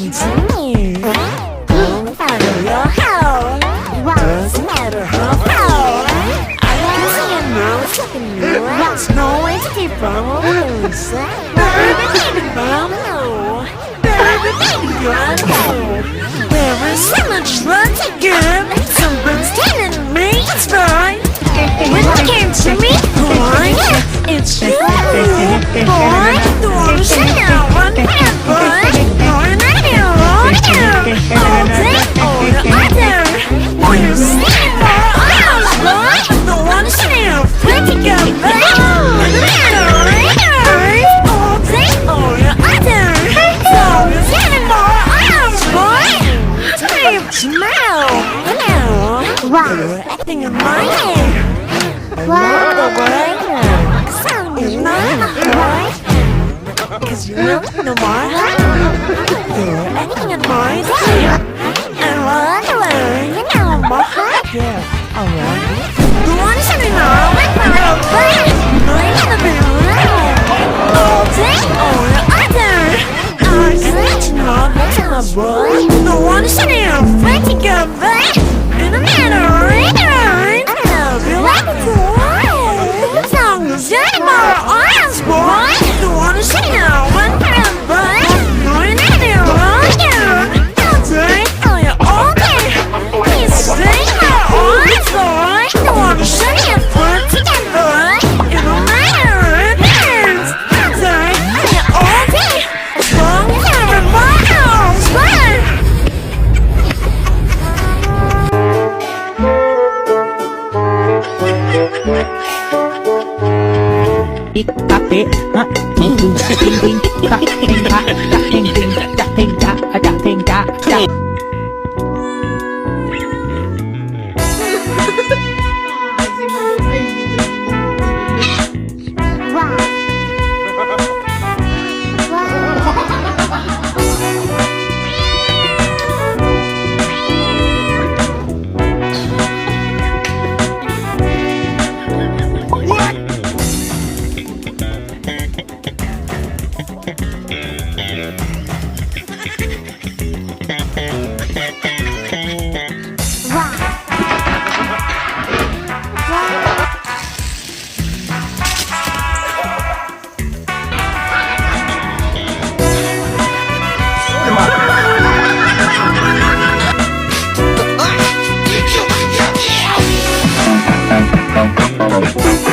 listen to me. Don't follow your heart. Doesn't matter how far. I can see a nose looking you. There's no way to keep from a loser. Baby, baby, mom, no. Baby, baby, God, no. There is so much love to give. Someone's telling me it's right. When you came to me, boy, it's you. Boy, the one shut down one hand, boy. Boy, not you, all you. All day, all the other. We're standing for ours, boy. The one shut down, put together. All day, all the other. So we're standing for ours, boy. Babe, smile. Hello. You're acting in my head. Wow, boy. Sound is not boy. Cause you know no more. You're acting in my head. And what the way, you know my heart. Yeah, alright. The one sitting on my little brain. I never been around. All day, all the other. I said you know that's my boy. The one sitting on right together. In a manner, right? I love you like a boy. The song is getting more honest, boy. The one who's sitting out one time, boy. You're in there, all you. All day, all you all day. He's staying more honest, boy. The one who's sitting out one together. In a manner, right? All day, all you all day. As long as everybody knows, boy. Yeah.